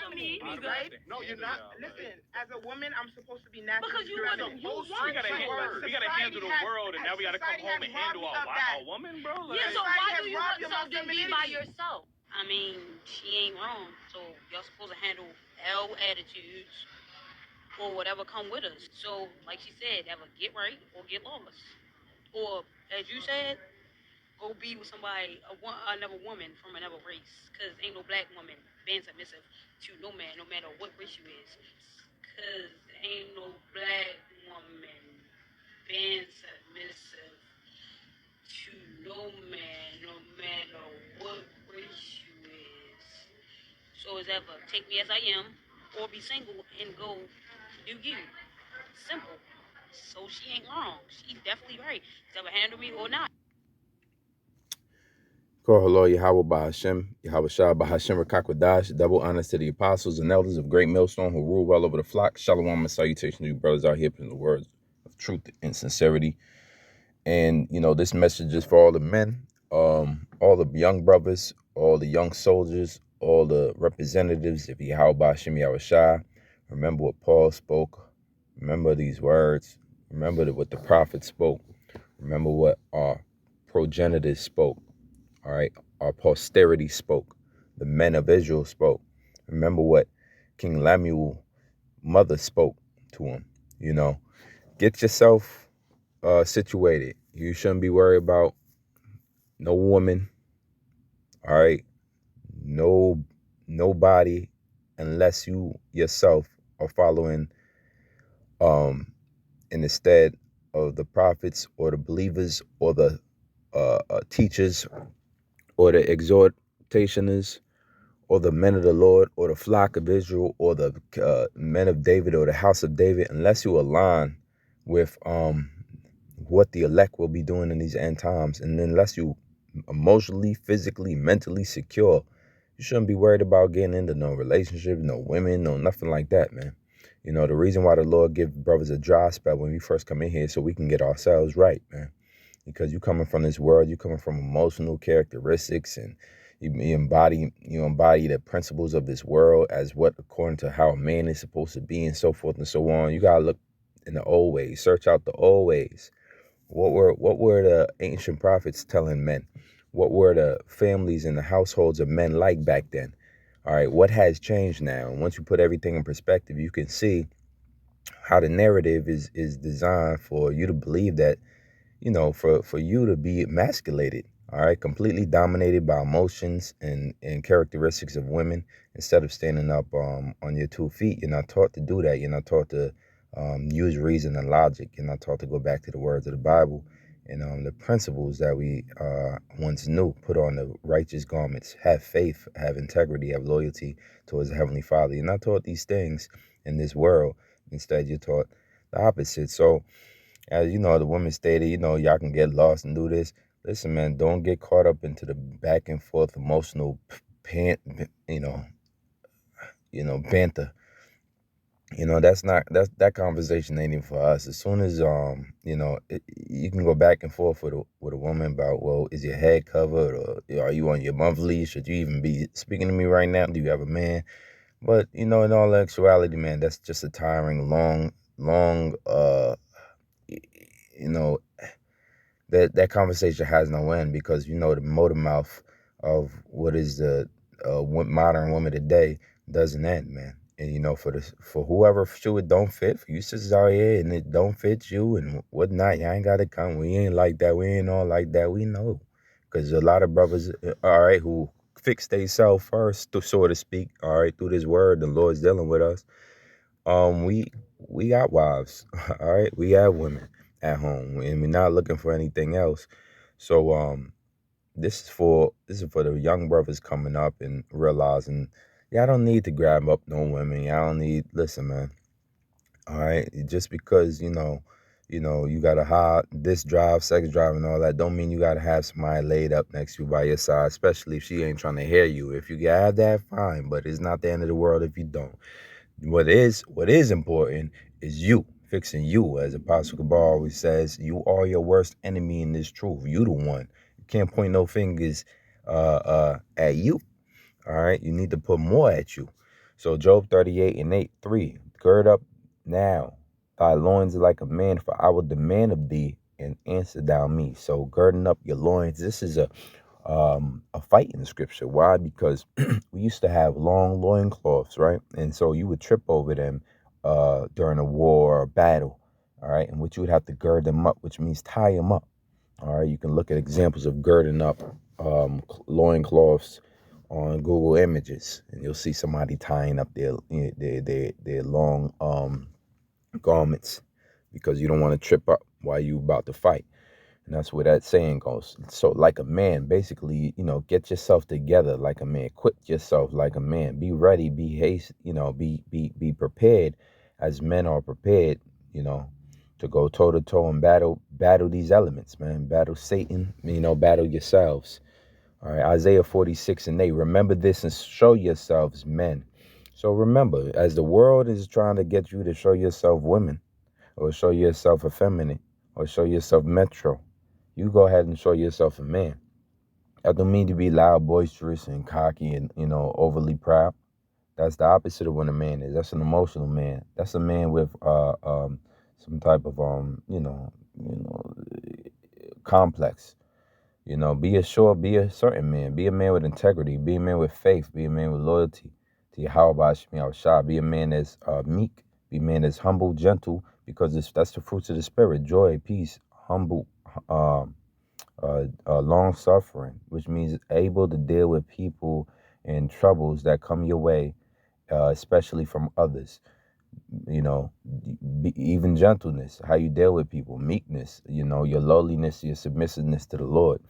to me. You Right? good? No, you're not. Listen, as a woman, I'm supposed to be naturally Because you feminine. want you We gotta handle the world, and now we gotta come home and handle our woman, bro. Like, Yeah, so Society why has do you robbed want you of my something be by femininity. yourself? I mean, she ain't wrong. So y'all supposed to handle L attitudes or whatever come with us. So, like she said, either get right or get lost. Or, as you said, go be with somebody, another woman from another race. Because ain't no black woman being submissive to no man, no matter what race you is. Because ain't no black woman being submissive to no man, no matter what race you is. So it's ever take me as I am, or be single and go do you. Simple. So she ain't wrong. She's definitely right. It's ever handle me or not. Call hello, Yahweh Bahashem, Yahweh Shah Bahashem Rakakwadash, double honors to the apostles and elders of Great Millstone who rule well over the flock. Shalom and salutation to you brothers out here putting the words of truth and sincerity. And, this message is for all the men, all the young brothers, all the young soldiers, all the representatives of Yahweh Bahashem, Yahweh Shah. Remember what Paul spoke. Remember these words. Remember what the prophet spoke. Remember what our progenitors spoke. All right, our posterity spoke. The men of Israel spoke. Remember what King Lemuel's mother spoke to him. Get yourself situated. You shouldn't be worried about no woman. All right, nobody, unless you yourself are following in the stead of the prophets or the believers or the teachers or the exhortationers or the men of the Lord, or the flock of Israel, or the men of David, or the house of David, unless you align with what the elect will be doing in these end times, and unless you emotionally, physically, mentally secure, you shouldn't be worried about getting into no relationship, no women, no nothing like that, man. The reason why the Lord give brothers a dry spell when we first come in here, so we can get ourselves right, man. Because you coming from this world, you coming from emotional characteristics, and you embody the principles of this world as what according to how a man is supposed to be, and so forth and so on. You gotta look in the old ways, search out the old ways. What were the ancient prophets telling men? What were the families and the households of men like back then? All right, what has changed now? And once you put everything in perspective, you can see how the narrative is designed for you to believe that, for you to be emasculated, all right, completely dominated by emotions and characteristics of women, instead of standing up on your 2 feet. You're not taught to do that. You're not taught to use reason and logic. You're not taught to go back to the words of the Bible and the principles that we once knew. Put on the righteous garments, have faith, have integrity, have loyalty towards the Heavenly Father. You're not taught these things in this world. Instead, you're taught the opposite. So, as the woman stated, y'all can get lost and do this. Listen, man, don't get caught up into the back and forth emotional banter. That conversation ain't even for us. As soon as you can go back and forth with a woman about, well, is your head covered, or are you on your monthly? Should you even be speaking to me right now? Do you have a man? But in all actuality, man, that's just a tiring, long you know that conversation has no end, because the motor mouth of what is the modern woman today doesn't end, man. And for whoever shoe it don't fit, for you sisters out here and it don't fit you and whatnot, you ain't gotta come. We ain't like that. We ain't all like that. We know, because a lot of brothers, all right, who fix themselves first, so to speak, all right, through this word, the Lord's dealing with us. We got wives, all right. We have women at home, and we're not looking for anything else. So this is for the young brothers coming up and realizing, I don't need to grab up no women. I don't need. Listen, man. All right, just because you got a high this drive, sex drive, and all that, don't mean you gotta have somebody laid up next to you by your side, especially if she ain't trying to hear you. If you have that, fine, but it's not the end of the world if you don't. What is important is you fixing you, as Apostle Kabar always says. You are your worst enemy in this truth. You the one. You can't point no fingers at you. All right, you need to put more at you. So Job 38:3, gird up now thy loins like a man, for I will demand of thee, and answer thou me. So girding up your loins, this is a fight in scripture. Why? Because we used to have long loincloths, right? And so you would trip over them during a war or a battle, all right? And which you would have to gird them up, which means tie them up. All right, you can look at examples of girding up loincloths on Google Images, and you'll see somebody tying up their long garments, because you don't want to trip up while you about to fight. And that's where that saying goes. So like a man, basically, get yourself together like a man, equip yourself like a man, be ready, be haste, be prepared as men are prepared, to go toe to toe and battle these elements, man. Battle Satan, battle yourselves. All right, Isaiah 46:8. Remember this and show yourselves men. So remember, as the world is trying to get you to show yourself women, or show yourself effeminate, or show yourself metro, you go ahead and show yourself a man. I don't mean to be loud, boisterous, and cocky, and overly proud. That's the opposite of what a man is. That's an emotional man. That's a man with some type of complex. Be assured, be a certain man. Be a man with integrity. Be a man with faith. Be a man with loyalty to Yahweh Shemi Shah. Be a man that's meek. Be a man that's humble, gentle, because that's the fruits of the spirit: joy, peace, humble, long suffering, which means able to deal with people and troubles that come your way, especially from others. Even gentleness, how you deal with people, meekness, your lowliness, your submissiveness to the Lord.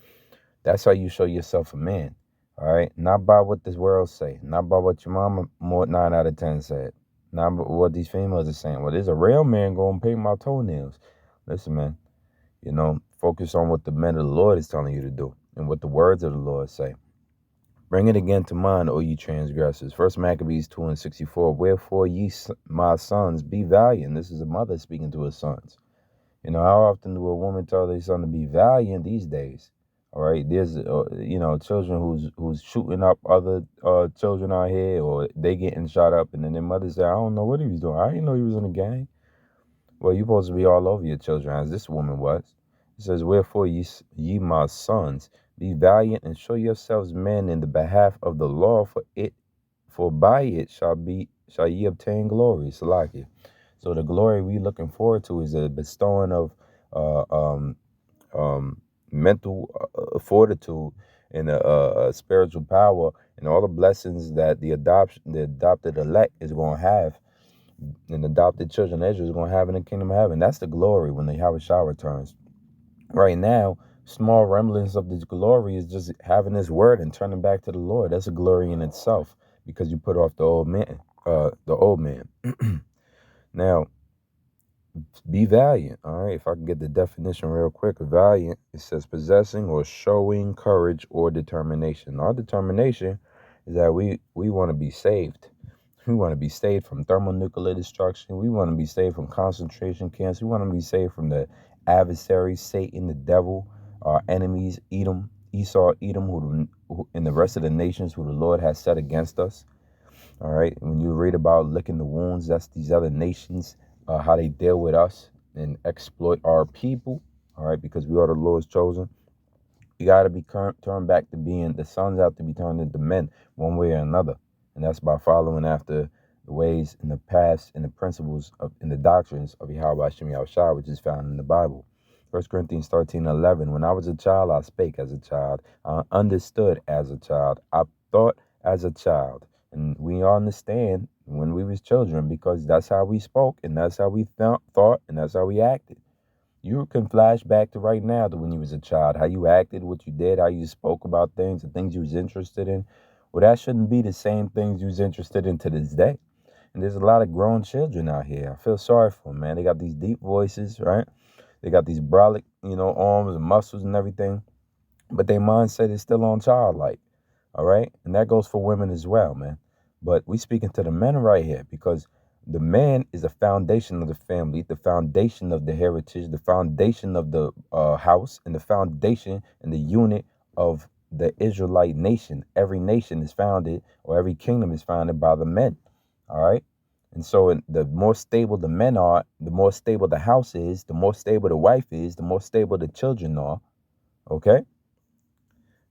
That's how you show yourself a man. All right, not by what this world say, not by what your mama more 9 out of 10 said, not by what these females are saying. Well, there's a real man going to paint my toenails. Listen, man. Focus on what the men of the Lord is telling you to do and what the words of the Lord say. Bring it again to mind, O ye transgressors. First Maccabees 2:64. Wherefore ye my sons be valiant. This is a mother speaking to her sons. How often do a woman tell their son to be valiant these days? All right, there's children who's shooting up other children out here, or they getting shot up, and then their mother say, I don't know what he was doing. I didn't know he was in a gang. Well, you're supposed to be all over your children, as this woman was. It says, wherefore ye my sons, be valiant and show yourselves men in the behalf of the law, for by it shall ye obtain glory. Salakia. So the glory we looking forward to is a bestowing of mental fortitude and spiritual power, and all the blessings that the adopted elect is going to have, and adopted children of Israel is going to have in the kingdom of heaven. That's the glory when the Yahweh returns. Right now, small remnants of this glory is just having this word and turning back to the Lord. That's a glory in itself, because you put off the old man. Now, be valiant. All right. If I can get the definition real quick, valiant, it says possessing or showing courage or determination. Our determination is that we want to be saved. We want to be saved from thermonuclear destruction. We want to be saved from concentration camps. We want to be saved from the adversary, Satan, the devil, our enemies, Esau, Edom, and the rest of the nations who the Lord has set against us. All right. When you read about licking the wounds, that's these other nations, how they deal with us and exploit our people. All right. Because we are the Lord's chosen. You got to be turned back to being, the sons have to be turned into men one way or another. And that's by following after the ways and the paths and the principles and the doctrines of Yahweh Shem Shah, which is found in the Bible. 1 Corinthians 13:11. When I was a child, I spake as a child. I understood as a child. I thought as a child. And we understand when we was children, because that's how we spoke, and that's how we thought, and that's how we acted. You can flash back to right now to when you was a child, how you acted, what you did, how you spoke about things, the things you was interested in. Well, that shouldn't be the same things you was interested in to this day. And there's a lot of grown children out here. I feel sorry for them, man. They got these deep voices, right? They got these brolic, arms and muscles and everything. But their mindset is still on childlike, all right? And that goes for women as well, man. But we speaking to the men right here, because the man is the foundation of the family, the foundation of the heritage, the foundation of the house, and the foundation and the unit of the Israelite nation. Every nation is founded, or every kingdom is founded by the men. All right. And so the more stable the men are, the more stable the house is, the more stable the wife is, the more stable the children are. Okay.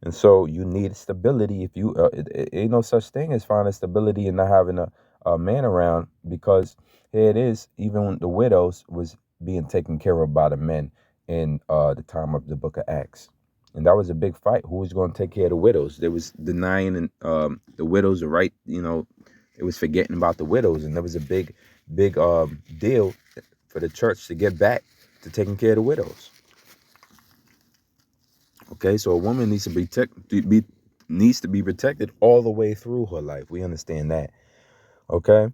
And so you need stability. If you, it ain't no such thing as finding stability and not having a man around, because here it is, even the widows was being taken care of by the men in the time of the book of Acts. And that was a big fight. Who was going to take care of the widows? They was denying the widows the right, it was forgetting about the widows. And there was a big deal for the church to get back to taking care of the widows. Okay, so a woman needs to be protected all the way through her life. We understand that. Okay,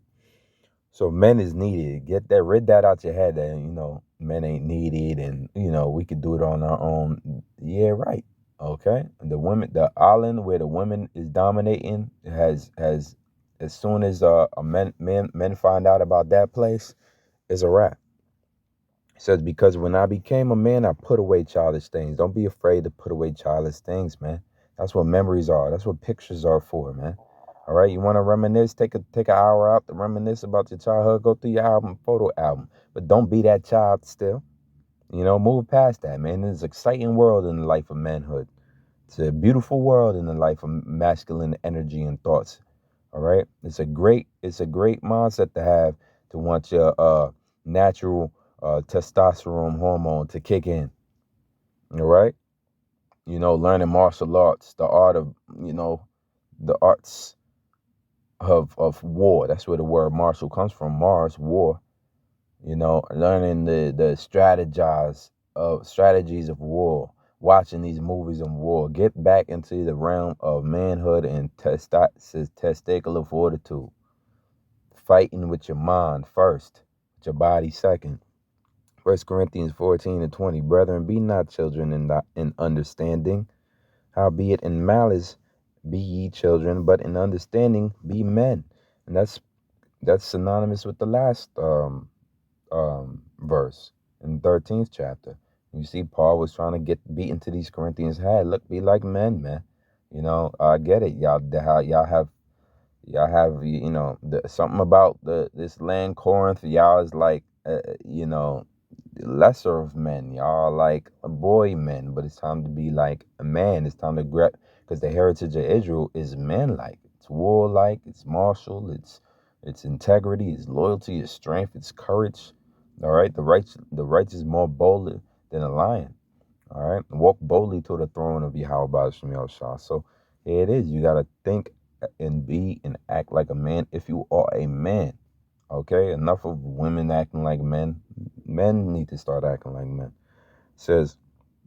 so men is needed. Rid that out your head. That men ain't needed, and we could do it on our own. Yeah, right. Okay, the island where the woman is dominating has as soon as men find out about that place, is a wrap. It says, because when I became a man, I put away childish things. Don't be afraid to put away childish things, man. That's what memories are. That's what pictures are for, man. All right, you want to reminisce? Take an hour out to reminisce about your childhood. Go through your photo album, but don't be that child still. Move past that, man. It's an exciting world in the life of manhood. It's a beautiful world in the life of masculine energy and thoughts. All right, it's a great mindset to have, to want your natural testosterone hormone to kick in. All right, learning martial arts, the art of the arts of war. That's where the word martial comes from. Mars, war. Learning the strategies of war. Watching these movies of war. Get back into the realm of manhood and testicular fortitude. Fighting with your mind first, with your body second. 1 Corinthians 14:20. Brethren, be not children in understanding. Howbeit in malice be ye children, but in understanding be men. And that's synonymous with the last verse in the 13th chapter. You see, Paul was trying to beat into these Corinthians' head. Look, be like men, man. I get it. Y'all have something about this land Corinth. Y'all is like lesser of men. Y'all like a boy men, but it's time to be like a man. It's time to grab, because the heritage of Israel is man-like. It's warlike. It's martial. It's integrity. It's loyalty. It's strength. It's courage. All right. The righteous is more bold than a lion. All right. Walk boldly to the throne of Yahweh Shem Shah. So here it is. You got to think and be and act like a man if you are a man. Okay. Enough of women acting like men. Men need to start acting like men. It says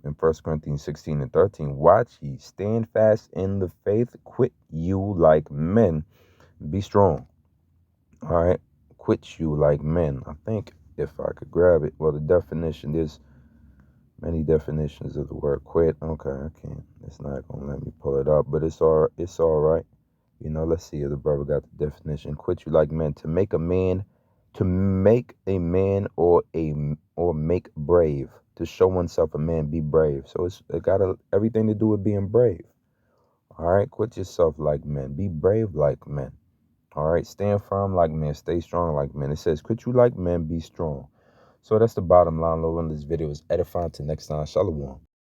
in 1 Corinthians 16:13, watch ye, stand fast in the faith, quit you like men, be strong. All right. Quit you like men. I think if I could grab it, well, the definition, there's many definitions of the word quit. Okay, I can't. It's not gonna let me pull it up, but it's all right. Let's see if the brother got the definition. Quit you like men, to make a man, or make brave, to show oneself a man, be brave. So it got everything to do with being brave. All right, quit yourself like men, be brave like men. All right, stand firm like men, stay strong like men. It says, quit you like men, be strong. So that's the bottom line. Lord, this video is edifying. Till next time, shalom.